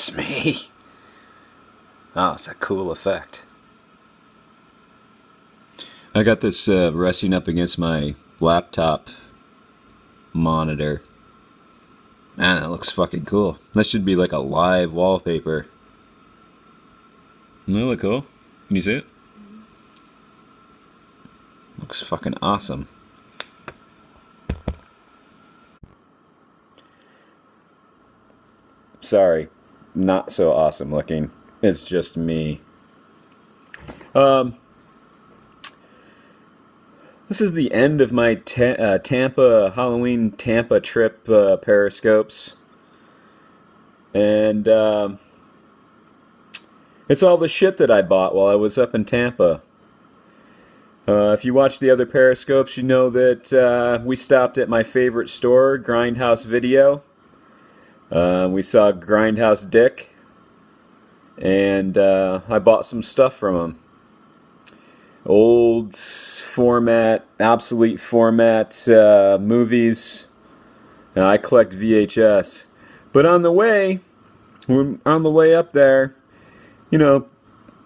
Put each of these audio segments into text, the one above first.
It's me. Oh, it's a cool effect. I got this resting up against my laptop monitor. Man, that looks fucking cool. That should be like a live wallpaper. Doesn't that look cool? Can you see it? Looks fucking awesome. Sorry, not so awesome looking. It's just me. This is the end of my Tampa Halloween Tampa trip periscopes, and it's all the shit that I bought while I was up in Tampa. If you watch the other periscopes, you know that we stopped at my favorite store, Grindhouse Video. We saw Grindhouse Dick, and I bought some stuff from him. Old format, obsolete format movies, and I collect VHS. But on the way up there, you know,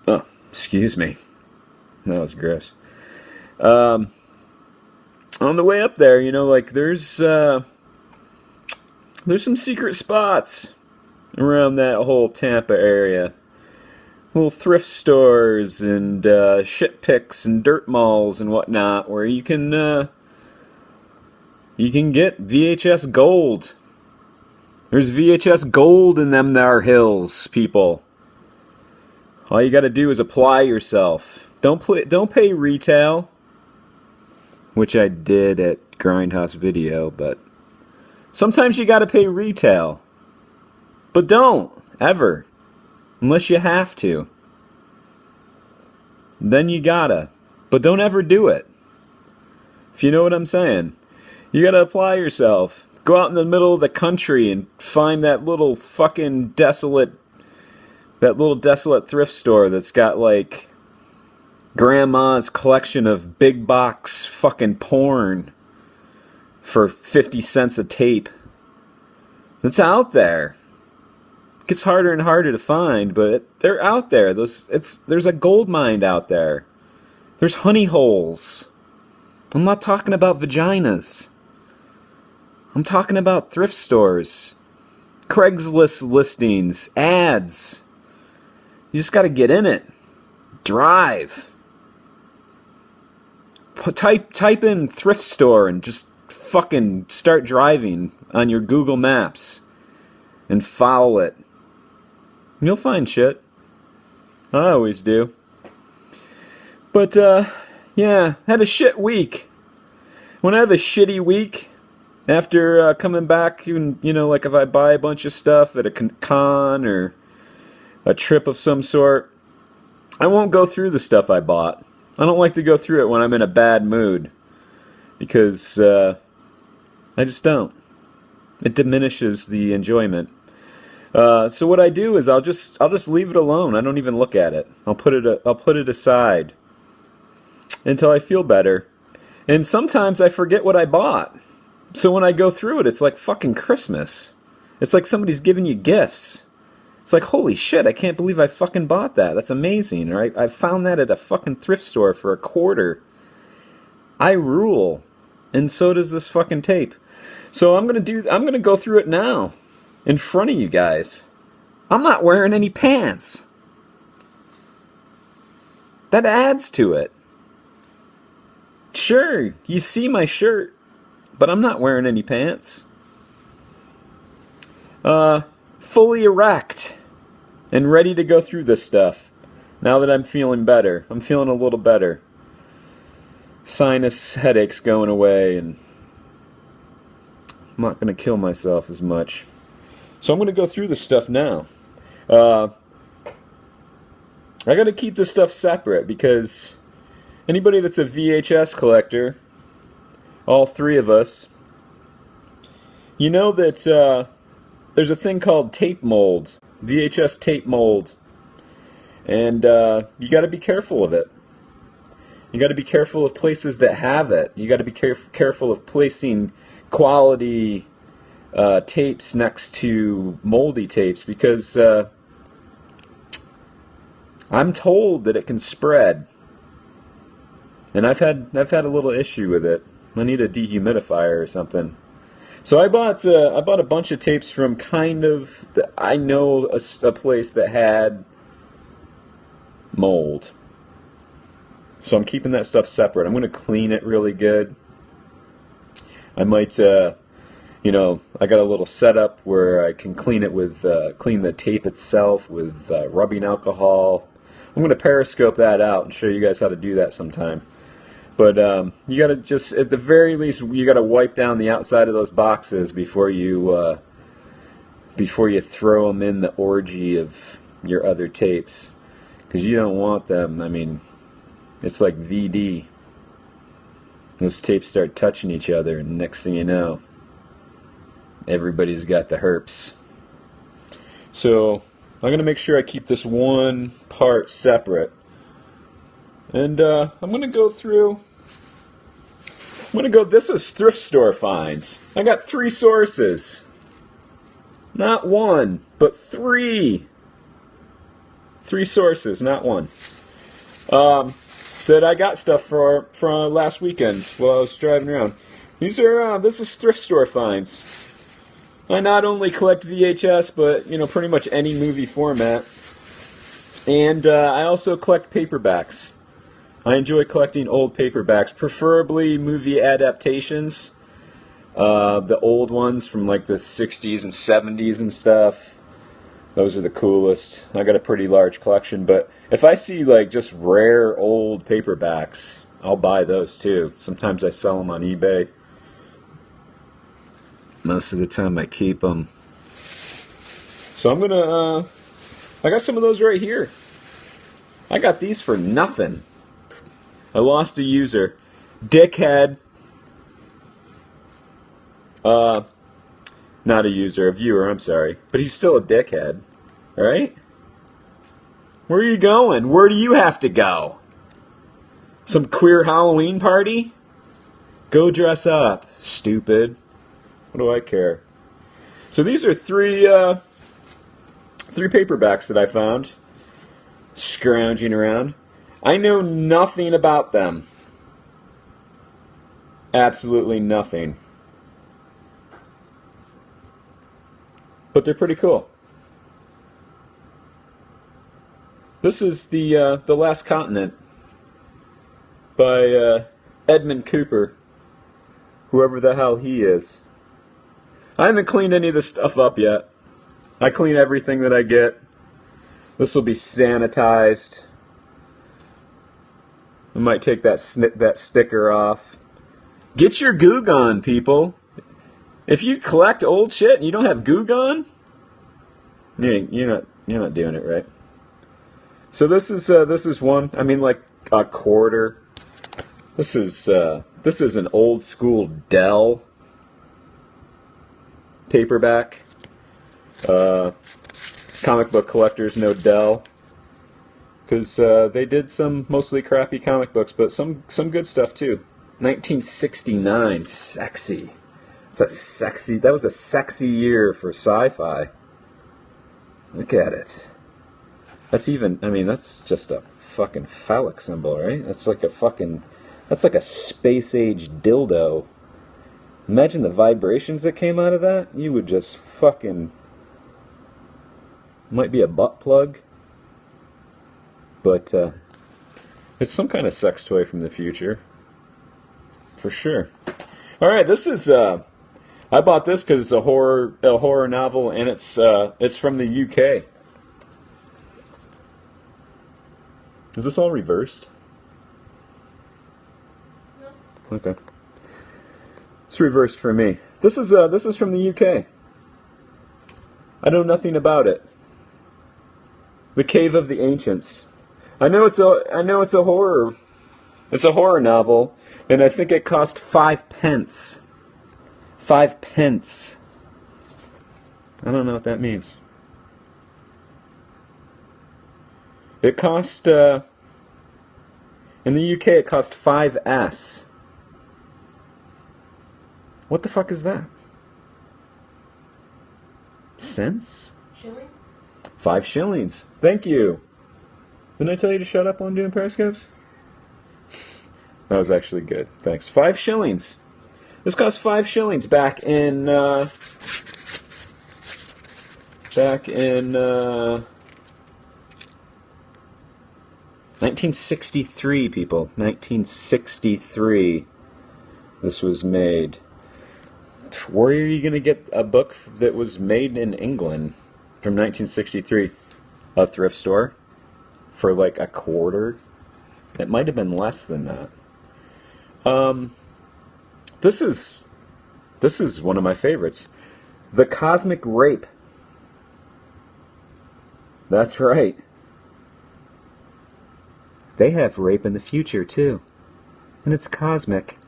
oh, excuse me, that was gross. On the way up there, you know, like there's some secret spots around that whole Tampa area. Little thrift stores and shit picks and dirt malls and whatnot, where you can get VHS gold. There's VHS gold in them there hills, people. All you got to do is apply yourself. Don't pay retail, which I did at Grindhouse Video, but sometimes you got to pay retail. But don't ever. Unless you have to. Then you gotta. But don't ever do it. If you know what I'm saying. You gotta apply yourself. Go out in the middle of the country and find that little fucking desolate thrift store that's got like grandma's collection of big box fucking porn for 50 cents a tape. That's out there. Gets harder and harder to find, but they're out there. There's a gold mine out there. There's honey holes. I'm not talking about vaginas. I'm talking about thrift stores, Craigslist listings, ads. You just got to get in it. Drive. Type in thrift store and just fucking start driving on your Google Maps and follow it. You'll find shit. I always do. But, yeah, had a shit week. When I have a shitty week, after coming back, and, you know, like if I buy a bunch of stuff at a con or a trip of some sort, I won't go through the stuff I bought. I don't like to go through it when I'm in a bad mood. Because, I just don't. It diminishes the enjoyment. So what I do is I'll just leave it alone. I don't even look at it. I'll put it aside until I feel better. And sometimes I forget what I bought. So when I go through it, it's like fucking Christmas. It's like somebody's giving you gifts. It's like, holy shit, I can't believe I fucking bought that. That's amazing. Or I found that at a fucking thrift store for a quarter. I rule. And so does this fucking tape. So I'm gonna go through it now. In front of you guys. I'm not wearing any pants. That adds to it. Sure, you see my shirt, but I'm not wearing any pants. Fully erect and ready to go through this stuff. Now that I'm feeling better. I'm feeling a little better. Sinus headaches going away, and I'm not going to kill myself as much. So I'm going to go through this stuff now. I got to keep this stuff separate because anybody that's a VHS collector, all three of us, you know that there's a thing called tape mold, VHS tape mold, and you got to be careful of it. You got to be careful of places that have it. You got to be careful of placing quality tapes next to moldy tapes because I'm told that it can spread, and I've had a little issue with it. I need a dehumidifier or something. So I bought a bunch of tapes from I know a place that had mold. So I'm keeping that stuff separate. I'm going to clean it really good. I might, I got a little setup where I can clean it with, clean the tape itself with rubbing alcohol. I'm going to periscope that out and show you guys how to do that sometime. But you got to just, at the very least, you got to wipe down the outside of those boxes before you throw them in the orgy of your other tapes, because you don't want them. I mean, it's like VD. Those tapes start touching each other, and next thing you know, everybody's got the herpes. So I'm going to make sure I keep this one part separate. And I'm going to go through, this is thrift store finds. I got 3 sources. Not one, but 3. 3 sources, not one. That I got stuff from last weekend while I was driving around. This is thrift store finds. I not only collect VHS, but, pretty much any movie format. And I also collect paperbacks. I enjoy collecting old paperbacks, preferably movie adaptations. The old ones from like the 60s and 70s and stuff. Those are the coolest. I got a pretty large collection, but if I see like just rare old paperbacks, I'll buy those too. Sometimes I sell them on eBay. Most of the time I keep them. So I'm gonna, I got some of those right here. I got these for nothing. I lost a user. Dickhead. Not a user, a viewer, I'm sorry. But he's still a dickhead. Right? Where are you going? Where do you have to go? Some queer Halloween party? Go dress up, stupid. What do I care? So these are 3 paperbacks that I found. Scrounging around. I know nothing about them. Absolutely nothing. But they're pretty cool. This is the Last Continent by Edmund Cooper, whoever the hell he is. I haven't cleaned any of this stuff up yet. I clean everything that I get. This will be sanitized. I might take that sticker off. Get your Goo Gone, people. If you collect old shit and you don't have Goo Gone, you're not doing it right. So this is one. I mean, like a quarter. This is an old school Dell paperback. Comic book collectors know Dell, because they did some mostly crappy comic books, but some good stuff too. 1969, sexy. That was a sexy year for sci-fi. Look at it. That's just a fucking phallic symbol, right? That's like a space age dildo. Imagine the vibrations that came out of that. You would just fucking... Might be a butt plug. But, it's some kind of sex toy from the future. For sure. Alright, this is, I bought this because it's a horror novel, and it's from the UK. Is this all reversed? No. Okay. It's reversed for me. This is from the UK. I know nothing about it. The Cave of the Ancients. I know it's a horror novel, and I think it cost 5 pence. 5 pence. I don't know what that means. It cost, in the UK, it cost 5s. What the fuck is that? cents? Shilling? 5 shillings. Thank you. Didn't I tell you to shut up while I'm doing periscopes? That was actually good. Thanks. 5 shillings. This cost 5 shillings back in 1963, people. 1963. This was made. Where are you going to get a book that was made in England from 1963? A thrift store? For like a quarter? It might have been less than that. This is one of my favorites. The Cosmic Rape. That's right. They have rape in the future, too. And it's cosmic.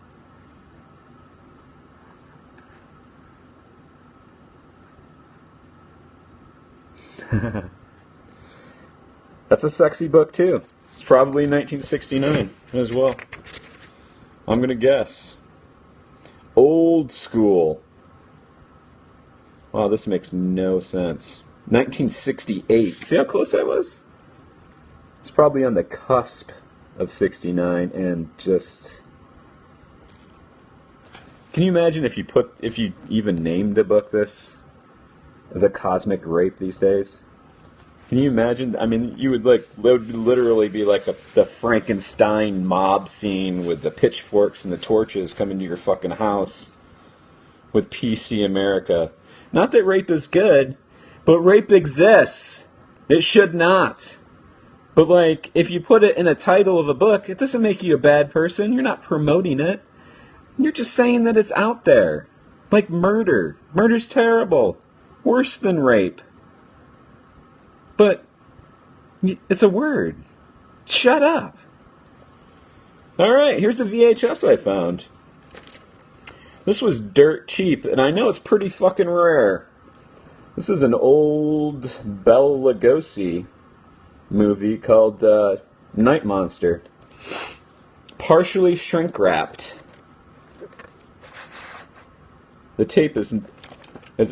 That's a sexy book, too. It's probably 1969 as well. I'm going to guess. Old school. Wow, this makes no sense. 1968. See how close I was? It's probably on the cusp of 69 and just... Can you imagine if you even named a book this? The Cosmic Rape these days? Can you imagine? I mean, it would literally be like the Frankenstein mob scene with the pitchforks and the torches coming to your fucking house with PC America. Not that rape is good, but rape exists. It should not. But like, if you put it in a title of a book, it doesn't make you a bad person. You're not promoting it. You're just saying that it's out there. Like murder. Murder's terrible. Worse than rape. But it's a word. Shut up. Alright, here's a VHS I found. This was dirt cheap, and I know it's pretty fucking rare. This is an old Bela Lugosi movie called Night Monster. Partially shrink-wrapped. The tape is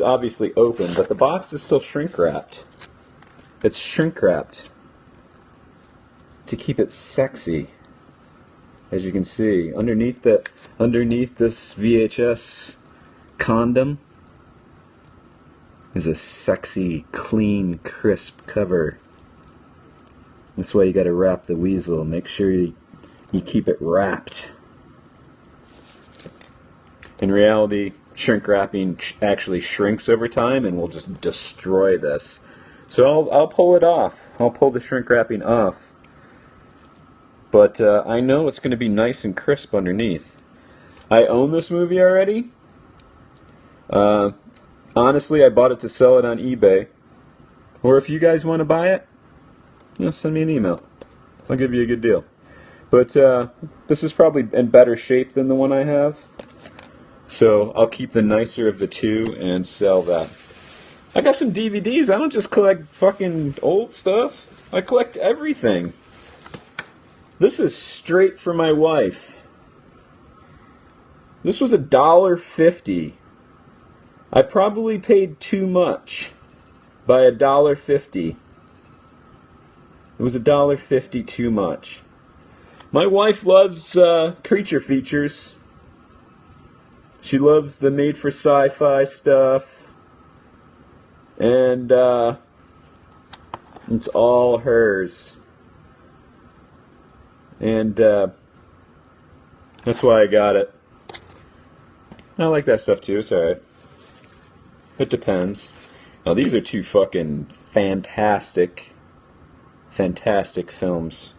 obviously open, but the box is still shrink-wrapped. It's shrink-wrapped to keep it sexy. As you can see, underneath this VHS condom is a sexy, clean, crisp cover. That's why you gotta wrap the weasel. Make sure you keep it wrapped. In reality, shrink wrapping actually shrinks over time and will just destroy this. So I'll pull it off. I'll pull the shrink wrapping off. But I know it's going to be nice and crisp underneath. I own this movie already. Honestly, I bought it to sell it on eBay. Or if you guys want to buy it, send me an email. I'll give you a good deal. But this is probably in better shape than the one I have. So I'll keep the nicer of the two and sell that. I got some DVDs. I don't just collect fucking old stuff. I collect everything. This is straight for my wife. This was $1.50. I probably paid too much by $1.50. It was $1.50 too much. My wife loves creature features. She loves the made for sci-fi stuff. And it's all hers. And that's why I got it. I like that stuff too, it's alright. It depends. Now these are two fucking fantastic films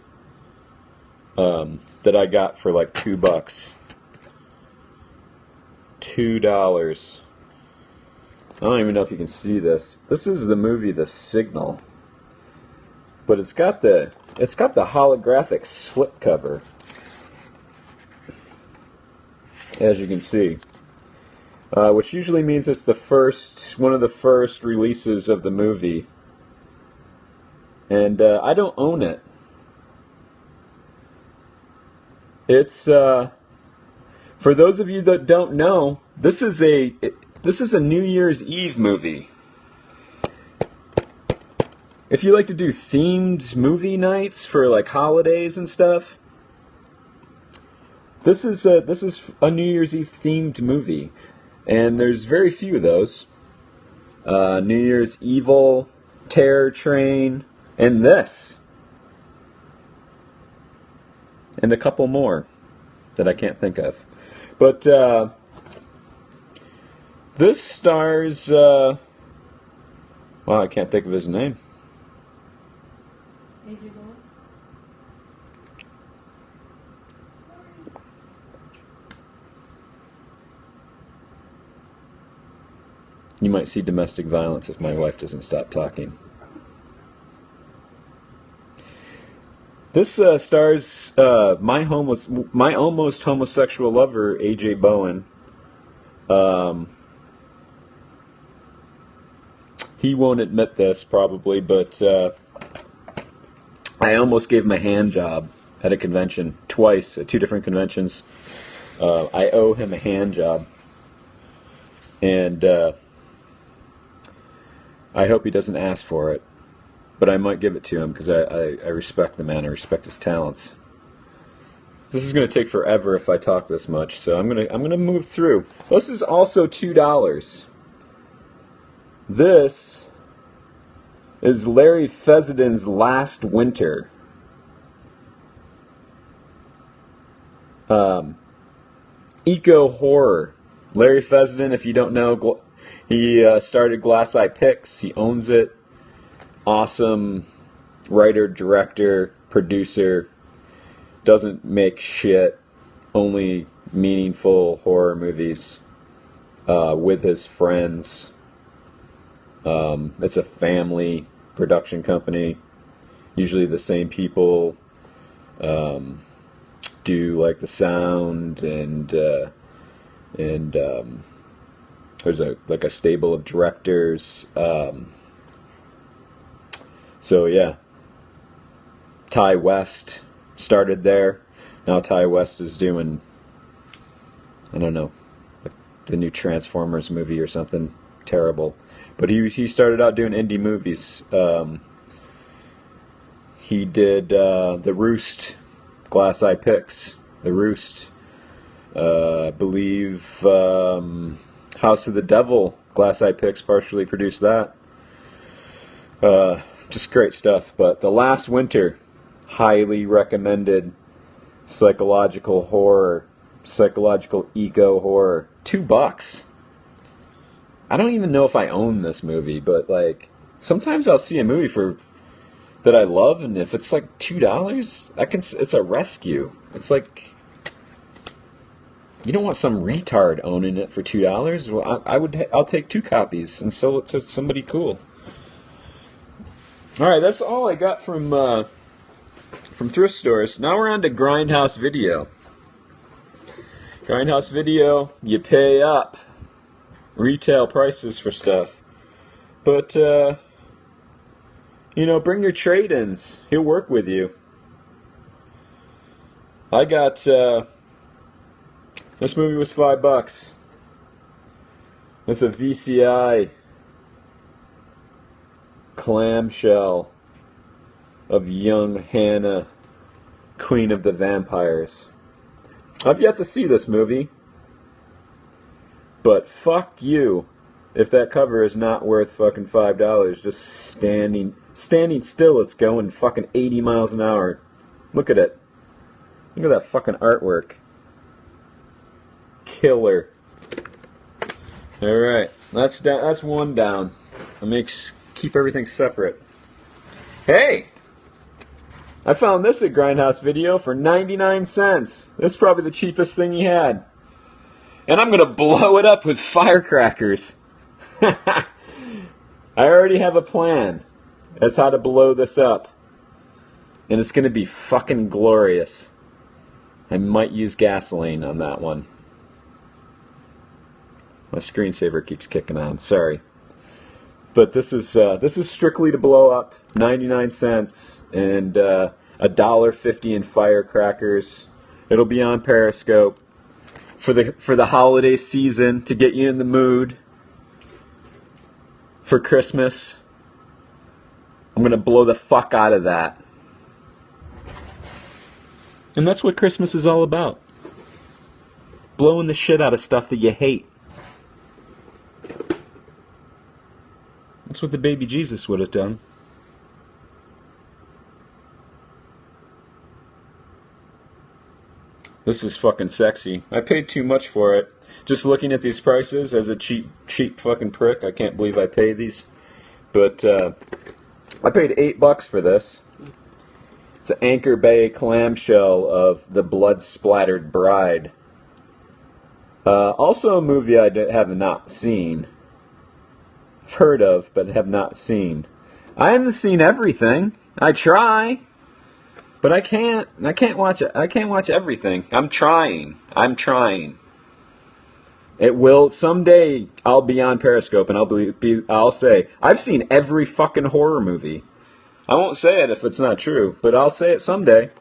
that I got for like $2. $2. I don't even know if you can see this. This is the movie The Signal. But it's got the holographic slipcover. As you can see. Which usually means it's one of the first releases of the movie. And I don't own it. It's for those of you that don't know, this is a New Year's Eve movie. if you like to do themed movie nights for like holidays and stuff, this is a New Year's Eve themed movie, and there's very few of those. New Year's Evil, Terror Train, and this, and a couple more that I can't think of. But this stars, wow, I can't think of his name. You might see domestic violence if my wife doesn't stop talking. This stars my almost homosexual lover, AJ Bowen. He won't admit this probably, but I almost gave him a hand job at a convention twice at 2 different conventions. I owe him a hand job, and I hope he doesn't ask for it, but I might give it to him because I respect the man. I respect his talents. This is going to take forever if I talk this much, so I'm gonna move through. This is also $2. This is Larry Fessenden Last Winter. Eco horror. Larry Fessenden, if you don't know, he started Glass Eye Pix. He owns it. Awesome writer, director, producer. Doesn't make shit. Only meaningful horror movies with his friends. It's a family production company. Usually the same people do like the sound and there's a stable of directors. So yeah, Ty West started there. Now Ty West is doing, I don't know, the new Transformers movie or something terrible. But he started out doing indie movies. He did The Roost, Glass Eye Pix, The Roost. I believe House of the Devil, Glass Eye Pix partially produced that. Just great stuff. But The Last Winter, highly recommended psychological horror, psychological eco horror. $2. I don't even know if I own this movie, but like sometimes I'll see a movie that I love, and if it's like $2, it's a rescue. It's like you don't want some retard owning it for $2. Well, I'll take 2 copies and sell it to somebody cool. All right, that's all I got from thrift stores. Now we're on to Grindhouse Video. Grindhouse Video, you pay up. Retail prices for stuff. But, bring your trade-ins. He'll work with you. I got, this movie was $5. It's a VCI clamshell of young Hannah, Queen of the Vampires. I've yet to see this movie, but fuck you if that cover is not worth fucking $5. Just standing still, it's going fucking 80 miles an hour. Look at it. Look at that fucking artwork. Killer. Alright, that's one down. Keep everything separate. Hey! I found this at Grindhouse Video for 99 cents. This is probably the cheapest thing he had. And I'm going to blow it up with firecrackers. I already have a plan as how to blow this up. And it's going to be fucking glorious. I might use gasoline on that one. My screensaver keeps kicking on. Sorry. But this is strictly to blow up. 99 cents and $1.50 in firecrackers. It'll be on Periscope for the holiday season to get you in the mood for Christmas. I'm going to blow the fuck out of that. And that's what Christmas is all about. Blowing the shit out of stuff that you hate. That's what the baby Jesus would have done. This is fucking sexy. I paid too much for it. Just looking at these prices as a cheap fucking prick, I can't believe I paid these. But I paid $8 for this. It's an Anchor Bay clamshell of The Blood-Splattered Bride. Also a movie I have not seen. I've heard of, but have not seen. I haven't seen everything. I try, but I can't watch it. I can't watch everything. I'm trying. It will someday. I'll be on Periscope and I'll say I've seen every fucking horror movie. I won't say it if it's not true, but I'll say it someday.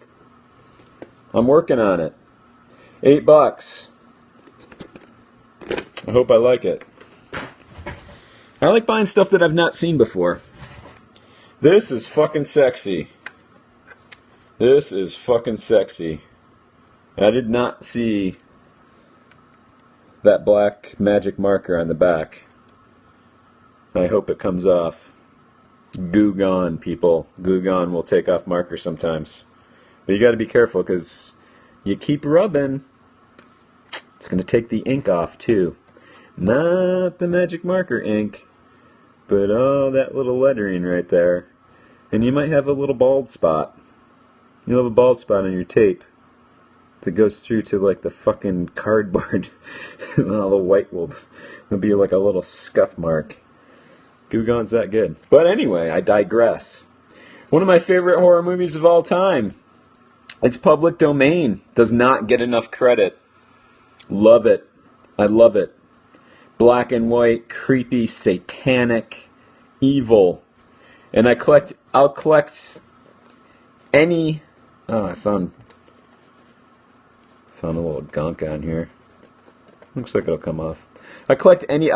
I'm working on it. $8. I hope I like it. I like buying stuff that I've not seen before. This is fucking sexy. This is fucking sexy. I did not see that black magic marker on the back. I hope it comes off. Goo gone, people. Goo gone will take off markers sometimes. But you gotta be careful, because you keep rubbing, it's gonna take the ink off too. Not the magic marker ink, but oh, that little lettering right there. And you might have a little bald spot. You'll have a bald spot on your tape that goes through to like the fucking cardboard. And all the white will be like a little scuff mark. Goo Gone's that good. But anyway, I digress. One of my favorite horror movies of all time. It's public domain. Does not get enough credit. Love it. I love it. Black and white, creepy, satanic, evil. And I'll collect any... Oh, I found a little gunk on here. Looks like it'll come off. I'll collect any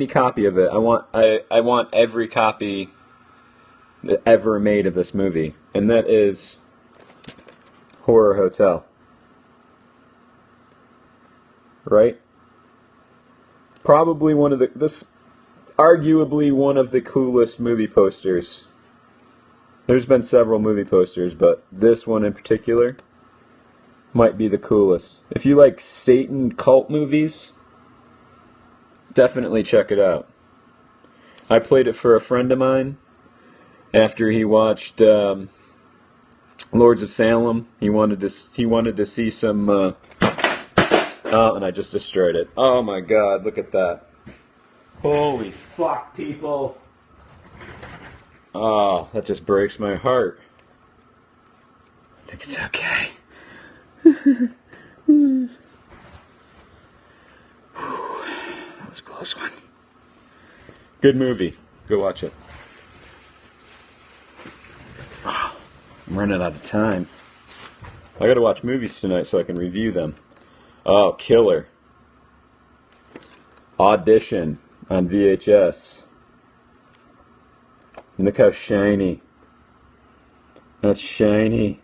copy of it. I want every copy ever made of this movie. And that is Horror Hotel. Right? Probably arguably one of the coolest movie posters. There's been several movie posters, but this one in particular might be the coolest. If you like Satan cult movies, definitely check it out. I played it for a friend of mine after he watched Lords of Salem. He wanted to see some. Oh, and I just destroyed it. Oh my God! Look at that. Holy fuck, people! Oh, that just breaks my heart. I think it's okay. That was a close one. Good movie. Go watch it. Oh, I'm running out of time. I gotta watch movies tonight so I can review them. Oh, killer. Audition on VHS. And look how shiny. That's shiny.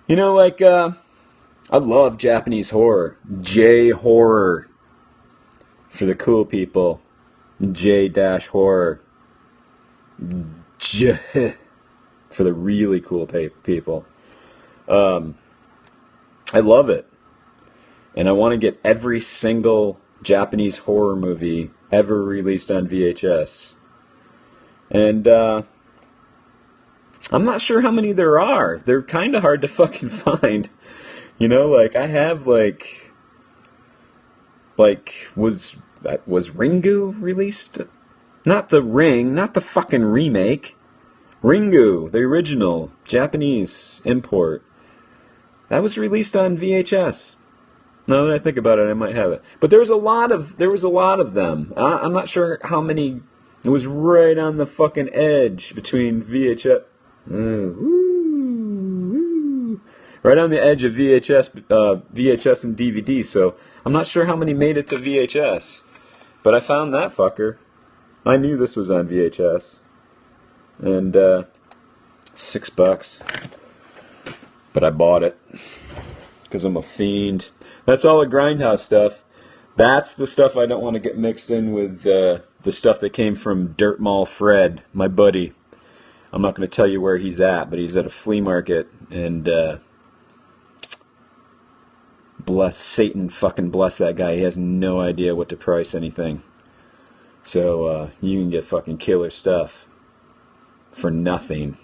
You know, like, I love Japanese horror. J-horror. For the cool people. J-horror. J for the really cool people. I love it. And I want to get every single Japanese horror movie ever released on VHS. And, I'm not sure how many there are. They're kind of hard to fucking find. You know, like, I have, like, was Ringu released? Not the Ring, not the fucking remake. Ringu, the original Japanese import. That was released on VHS. Now that I think about it, I might have it. But there was a lot of them. I'm not sure how many. It was right on the fucking edge between VHS. Right on the edge of VHS and DVD. So I'm not sure how many made it to VHS. But I found that fucker. I knew this was on VHS. And, $6. But I bought it. Because I'm a fiend. That's all the Grindhouse stuff. That's the stuff I don't want to get mixed in with the stuff that came from Dirt Mall Fred, my buddy. I'm not going to tell you where he's at, but he's at a flea market, and bless Satan, fucking bless that guy. He has no idea what to price anything. So you can get fucking killer stuff for nothing.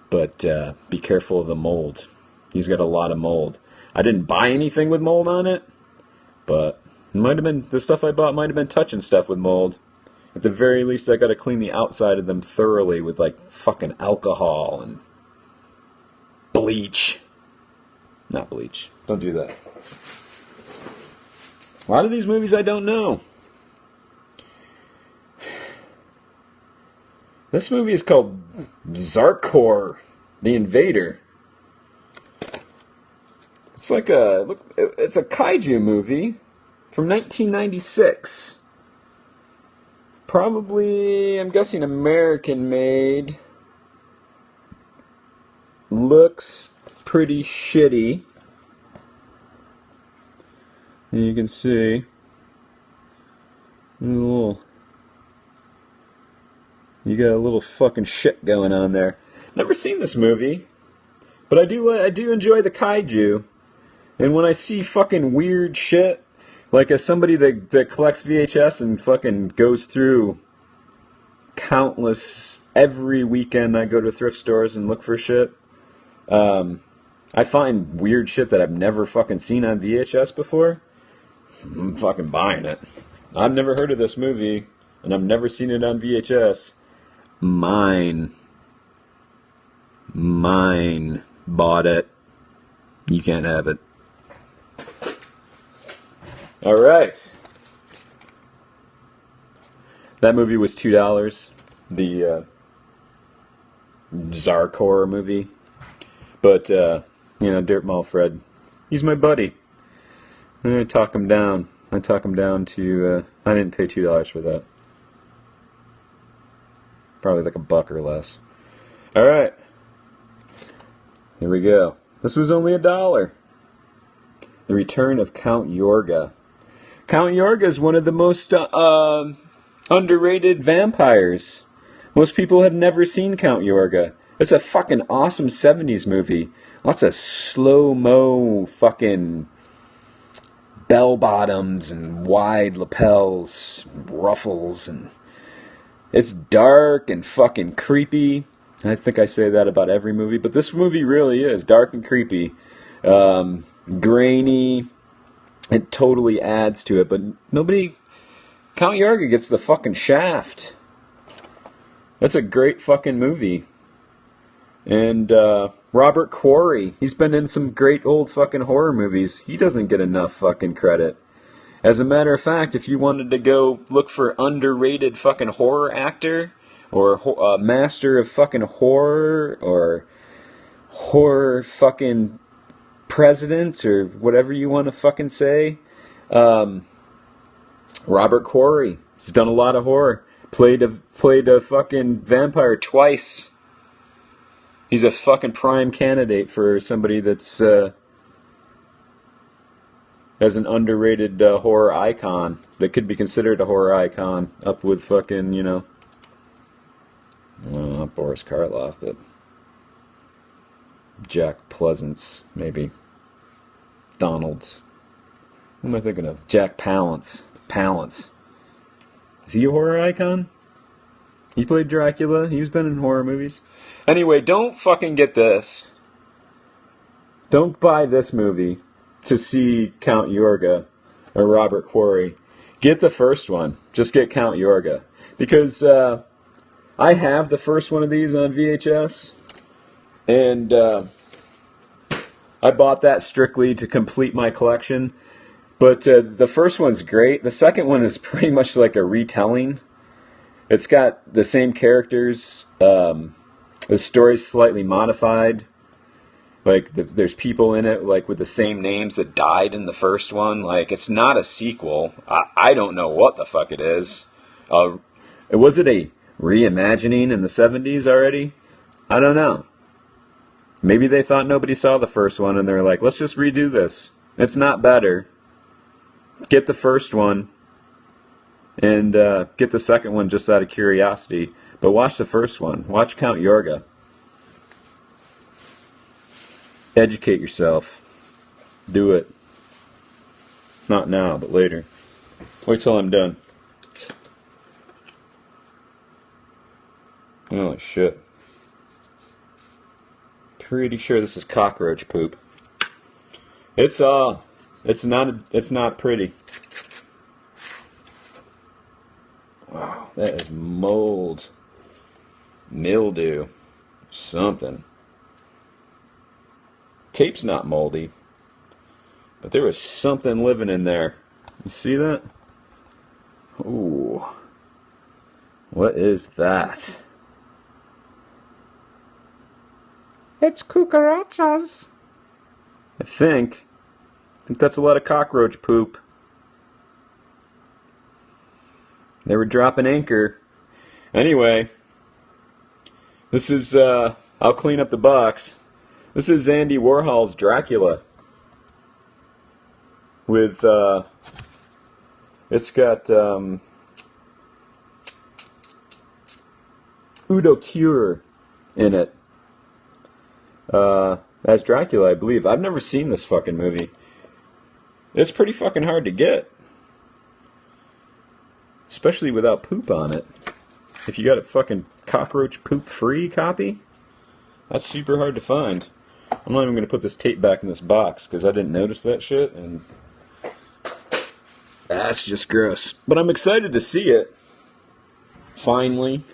But be careful of the mold. He's got a lot of mold. I didn't buy anything with mold on it, but it might have been, the stuff I bought might have been touching stuff with mold. At the very least, I got to clean the outside of them thoroughly with like fucking alcohol and bleach. Not bleach. Don't do that. A lot of these movies I don't know. This movie is called Zarkor, the Invader. It's like it's a Kaiju movie from 1996. Probably, I'm guessing, American made. Looks pretty shitty. And you can see you got a little fucking shit going on there. Never seen this movie, but I do enjoy the Kaiju. And when I see fucking weird shit, like as somebody that collects VHS and fucking goes through countless, every weekend I go to thrift stores and look for shit, I find weird shit that I've never fucking seen on VHS before. I'm fucking buying it. I've never heard of this movie, and I've never seen it on VHS. Mine. Bought it. You can't have it. Alright. That movie was $2. The Zarkor movie. But, Dirt Mall Fred, he's my buddy. I talk him down. I to, I didn't pay $2 for that. Probably like $1 or less. Alright. Here we go. This was only $1. The Return of Count Yorga. Count Yorga is one of the most underrated vampires. Most people have never seen Count Yorga. It's a fucking awesome 70s movie. Lots of slow-mo fucking bell bottoms and wide lapels, ruffles, and it's dark and fucking creepy. I think I say that about every movie, but this movie really is dark and creepy. Grainy. It totally adds to it, but Count Yorga gets the fucking shaft. That's a great fucking movie. And Robert Quarry, he's been in some great old fucking horror movies. He doesn't get enough fucking credit. As a matter of fact, if you wanted to go look for underrated fucking horror actor, or master of fucking horror, or horror fucking president, or whatever you want to fucking say, Robert Quarry. He's done a lot of horror. Played a fucking vampire twice. He's a fucking prime candidate for somebody that's as an underrated horror icon. That could be considered a horror icon. Up with fucking, not Boris Karloff, but Jack Pleasance, maybe. Donalds. Who am I thinking of? Jack Palance. Is he a horror icon? He played Dracula. He's been in horror movies. Anyway, don't fucking get this. Don't buy this movie to see Count Yorga or Robert Quarry. Get the first one. Just get Count Yorga. Because I have the first one of these on VHS. And I bought that strictly to complete my collection. But the first one's great. The second one is pretty much like a retelling. It's got the same characters. The story's slightly modified. Like, there's people in it, like, with the same names that died in the first one. Like, it's not a sequel. I don't know what the fuck it is. Was it a reimagining in the 70s already? I don't know. Maybe they thought nobody saw the first one and they're like, let's just redo this. It's not better. Get the first one and get the second one just out of curiosity. But watch the first one. Watch Count Yorga. Educate yourself. Do it. Not now, but later. Wait till I'm done. Holy shit. Pretty sure this is cockroach poop. It's not pretty. Wow, that is mold. Mildew. Something. Tape's not moldy. But there was something living in there. You see that? Ooh. What is that? It's cucarachas. I think that's a lot of cockroach poop. They were dropping anchor. Anyway, this is, I'll clean up the box. This is Andy Warhol's Dracula. With, it's got, Udo Kier in it. As Dracula, I believe. I've never seen this fucking movie. It's pretty fucking hard to get. Especially without poop on it. If you got a fucking cockroach poop free copy, that's super hard to find. I'm not even going to put this tape back in this box because I didn't notice that shit, and that's just gross. But I'm excited to see it. Finally.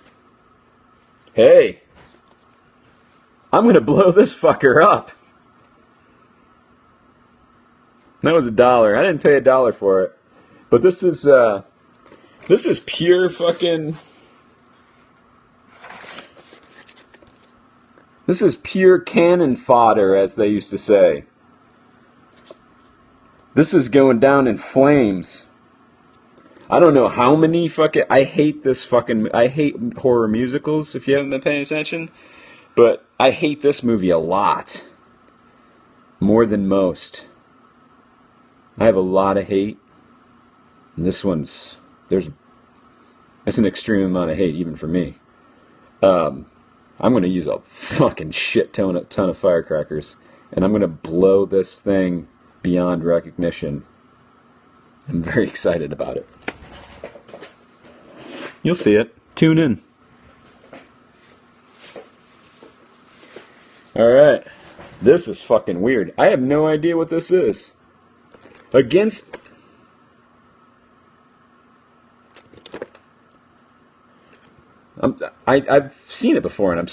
Hey! I'm gonna blow this fucker up. That was $1. I didn't pay $1 for it. But this is pure fucking... This is pure cannon fodder, as they used to say. This is going down in flames. I don't know how many fucking... I hate horror musicals, if you haven't been paying attention. But I hate this movie a lot. More than most. I have a lot of hate. And this one's... It's an extreme amount of hate, even for me. I'm going to use a fucking shit ton of firecrackers. And I'm going to blow this thing beyond recognition. I'm very excited about it. You'll see it. Tune in. Alright. This is fucking weird. I have no idea what this is. I've seen it before and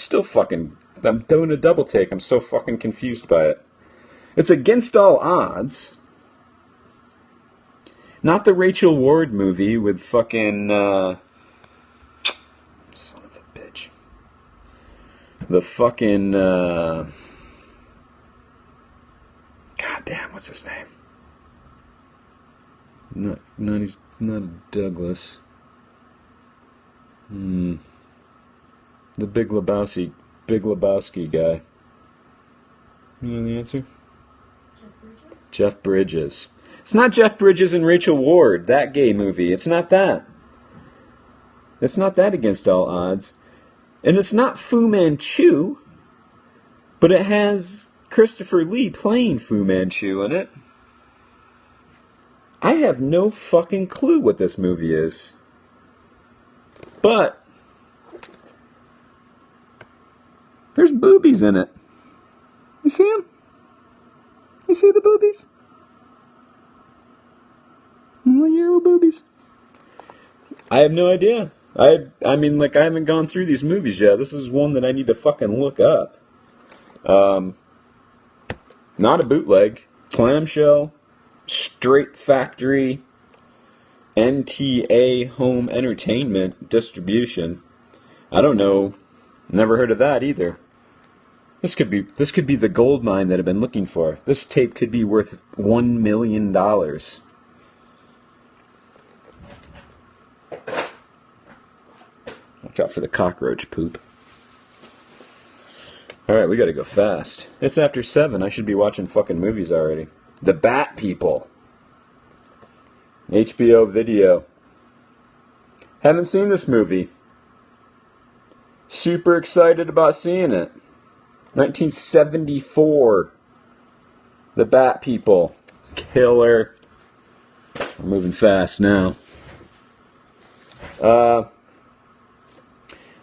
I'm doing a double take. I'm so fucking confused by it. It's Against All Odds. Not the Rachel Ward movie with fucking, son of a bitch. The fucking, God damn, what's his name? He's not Douglas. The Big Lebowski guy. You know the answer? Jeff Bridges. It's not Jeff Bridges and Rachel Ward, that gay movie. It's not that. It's not that Against All Odds. And it's not Fu Manchu, but it has Christopher Lee playing Fu Manchu in it. I have no fucking clue what this movie is. But there's boobies in it. You see them? You see the boobies? Little yellow boobies. I have no idea. I mean, like, I haven't gone through these movies yet. This is one that I need to fucking look up. Not a bootleg. Clamshell. Straight factory. NTA Home Entertainment Distribution. I don't know. Never heard of that either. This could be the gold mine that I've been looking for. This tape could be worth $1 million. Watch out for the cockroach poop. Alright, we gotta go fast. It's after 7. I should be watching fucking movies already. The Bat People. HBO Video. Haven't seen this movie. Super excited about seeing it. 1974. The Bat People. Killer. We're moving fast now.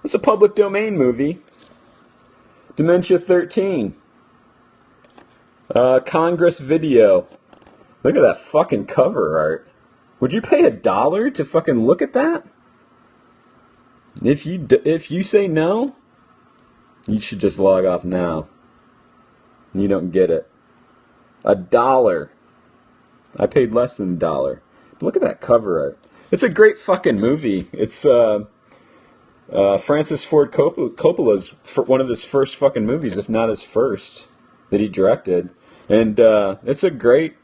It's a public domain movie. Dementia 13. Congress Video. Look at that fucking cover art. Would you pay $1 to fucking look at that? If you say no, you should just log off now. You don't get it. $1. I paid less than $1. But look at that cover art. It's a great fucking movie. It's Francis Ford Coppola's one of his first fucking movies, if not his first, that he directed. And it's a great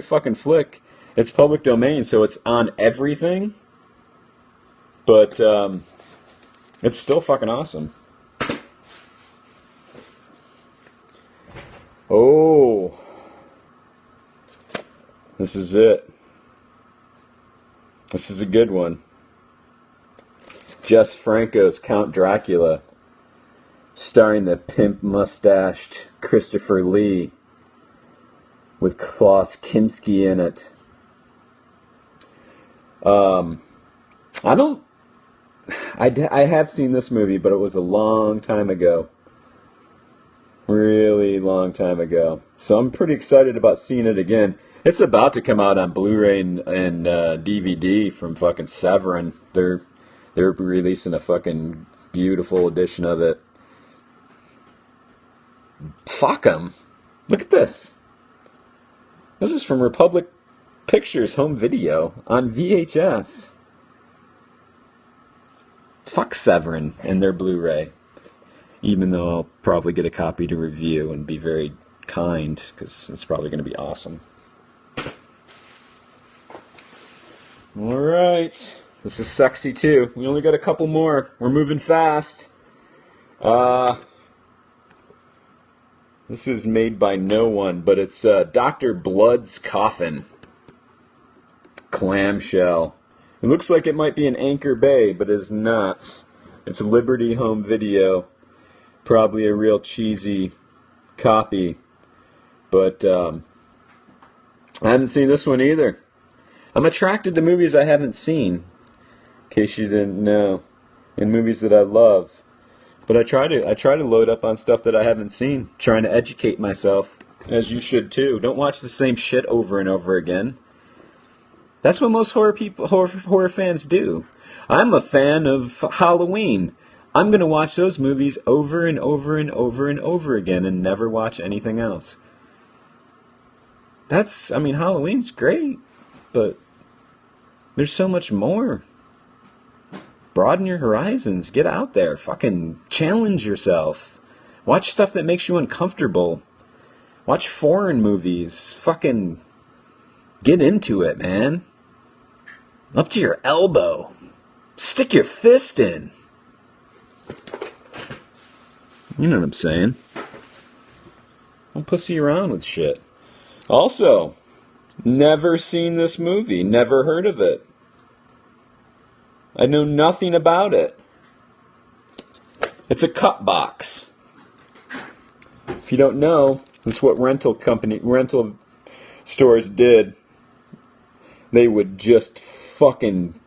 fucking flick. It's public domain, so it's on everything. But it's still fucking awesome. Oh, this is it. This is a good one. Jess Franco's Count Dracula, starring the pimp-mustached Christopher Lee, with Klaus Kinski in it. I have seen this movie, but it was a long time ago. Really long time ago. So I'm pretty excited about seeing it again. It's about to come out on Blu-ray and DVD from fucking Severin. They're releasing a fucking beautiful edition of it. Fuck 'em. Look at this. This is from Republic Pictures Home Video on VHS. Fuck Severin and their Blu-ray. Even though I'll probably get a copy to review and be very kind, because it's probably going to be awesome. Alright. This is sexy too. We only got a couple more. We're moving fast. This is made by no one, but it's Dr. Blood's Coffin. Clamshell. It looks like it might be an Anchor Bay, but it is not. It's a Liberty Home Video. Probably a real cheesy copy. But I haven't seen this one either. I'm attracted to movies I haven't seen, in case you didn't know, and movies that I love. But I try to load up on stuff that I haven't seen, trying to educate myself, as you should too. Don't watch the same shit over and over again. That's what most horror fans do. I'm a fan of Halloween. I'm going to watch those movies over and over and over and over again and never watch anything else. Halloween's great, but there's so much more. Broaden your horizons. Get out there. Fucking challenge yourself. Watch stuff that makes you uncomfortable. Watch foreign movies. Fucking get into it, man. Up to your elbow. Stick your fist in. You know what I'm saying. Don't pussy around with shit. Also, never seen this movie. Never heard of it. I know nothing about it. It's a cut box. If you don't know, that's what rental stores did. They would just fucking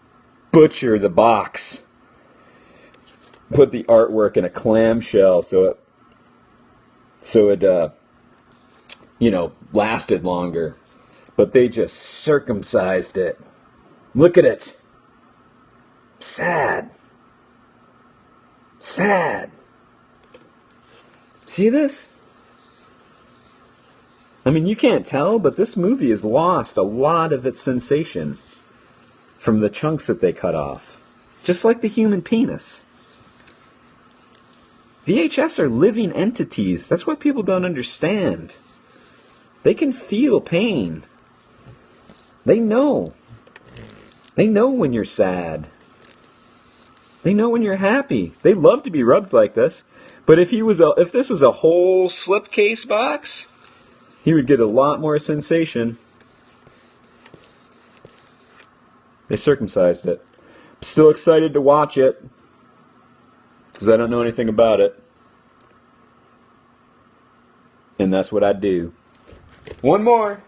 butcher the box. Put the artwork in a clamshell so it lasted longer. But they just circumcised it. Look at it. Sad. Sad. See this? I mean, you can't tell, but this movie has lost a lot of its sensation from the chunks that they cut off. Just like the human penis. VHS are living entities. That's what people don't understand. They can feel pain. They know. They know when you're sad. They know when you're happy. They love to be rubbed like this. But if this was a whole slipcase box, he would get a lot more sensation. They circumcised it. I'm still excited to watch it, because I don't know anything about it. And that's what I do. One more.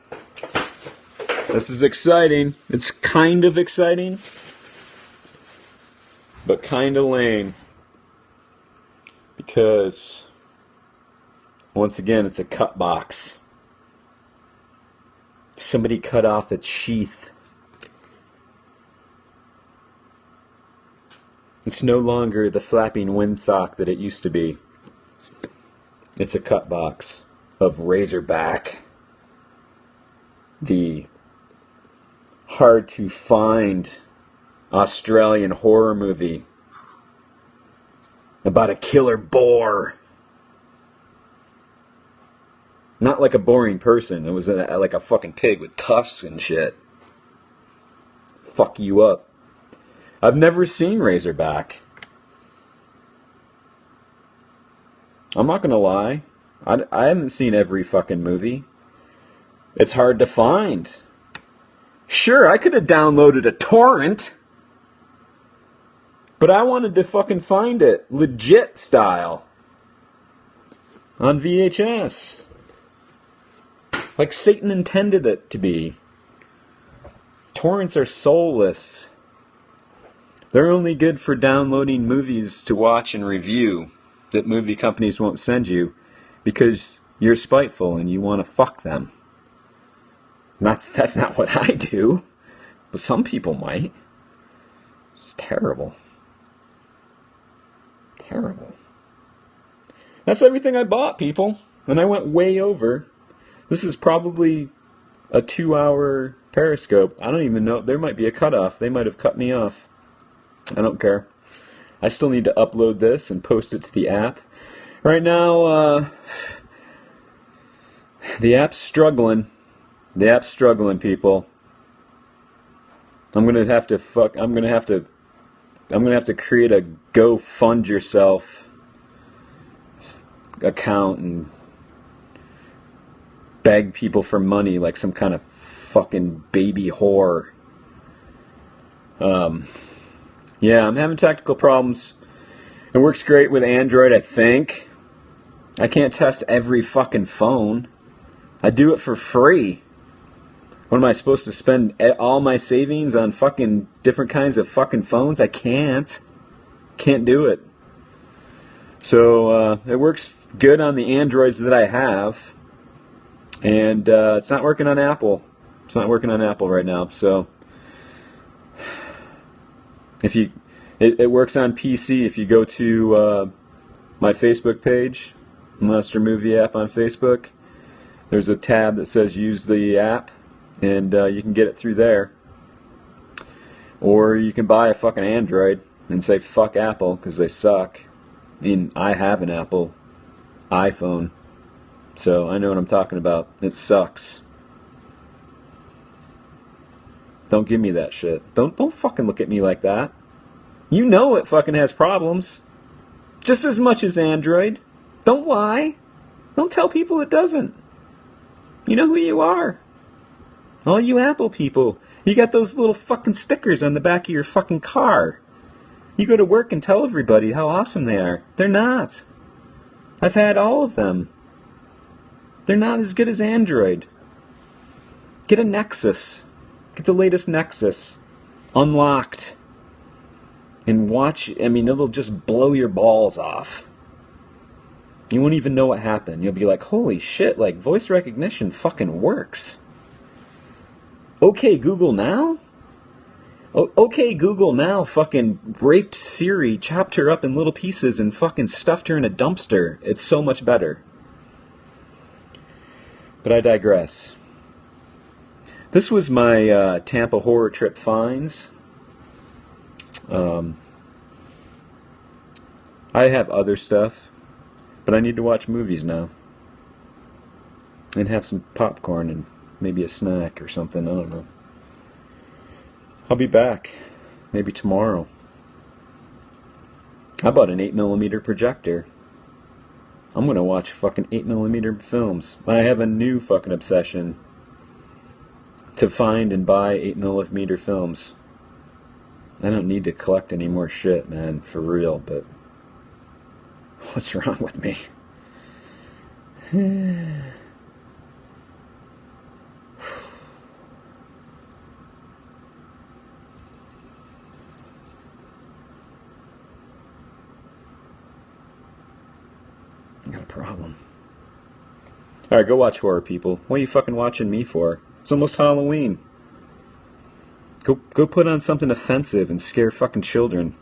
This is exciting. It's kind of exciting, but kind of lame. Because, once again, it's a cut box. Somebody cut off its sheath. It's no longer the flapping windsock that it used to be. It's a cut box of Razorback, the hard-to-find Australian horror movie about a killer boar. Not like a boring person. It was like a fucking pig with tusks and shit. Fuck you up. I've never seen Razorback. I'm not gonna lie. I haven't seen every fucking movie. It's hard to find. Sure, I could have downloaded a torrent, but I wanted to fucking find it legit style on VHS, like Satan intended it to be. Torrents are soulless. They're only good for downloading movies to watch and review that movie companies won't send you because you're spiteful and you want to fuck them. That's not what I do, but some people might. It's terrible. Terrible. That's everything I bought, people. And I went way over. This is probably a 2-hour Periscope. I don't even know. There might be a cutoff. They might have cut me off. I don't care. I still need to upload this and post it to the app. Right now, the app's struggling. The app's struggling, people. I'm gonna have to create a Go Fund Yourself account and beg people for money like some kind of fucking baby whore. Yeah, I'm having technical problems. It works great with Android, I think. I can't test every fucking phone. I do it for free. What am I supposed to spend all my savings on fucking different kinds of fucking phones? I can't. Can't do it. So, it works good on the Androids that I have. And it's not working on Apple. It's not working on Apple right now, so... It works on PC if you go to my Facebook page, Monster Movie app on Facebook. There's a tab that says use the app, and you can get it through there. Or you can buy a fucking Android and say fuck Apple because they suck. I mean, I have an Apple iPhone, so I know what I'm talking about. It sucks. Don't give me that shit. Don't fucking look at me like that. You know it fucking has problems. Just as much as Android. Don't lie. Don't tell people it doesn't. You know who you are. All you Apple people. You got those little fucking stickers on the back of your fucking car. You go to work and tell everybody how awesome they are. They're not. I've had all of them. They're not as good as Android. Get a Nexus. Get the latest Nexus. Unlocked. And watch, I mean, it'll just blow your balls off. You won't even know what happened. You'll be like, holy shit, like, voice recognition fucking works. Okay, Google Now? Okay, Google Now fucking raped Siri, chopped her up in little pieces, and fucking stuffed her in a dumpster. It's so much better. But I digress. This was my Tampa horror trip finds. I have other stuff, but I need to watch movies now. And have some popcorn and maybe a snack or something, I don't know. I'll be back, maybe tomorrow. I bought an 8mm projector. I'm gonna watch fucking 8mm films. I have a new fucking obsession to find and buy 8mm films. I don't need to collect any more shit, man, for real, but what's wrong with me? I got a problem. Alright, go watch horror, people. What are you fucking watching me for? It's almost Halloween. Go put on something offensive and scare fucking children.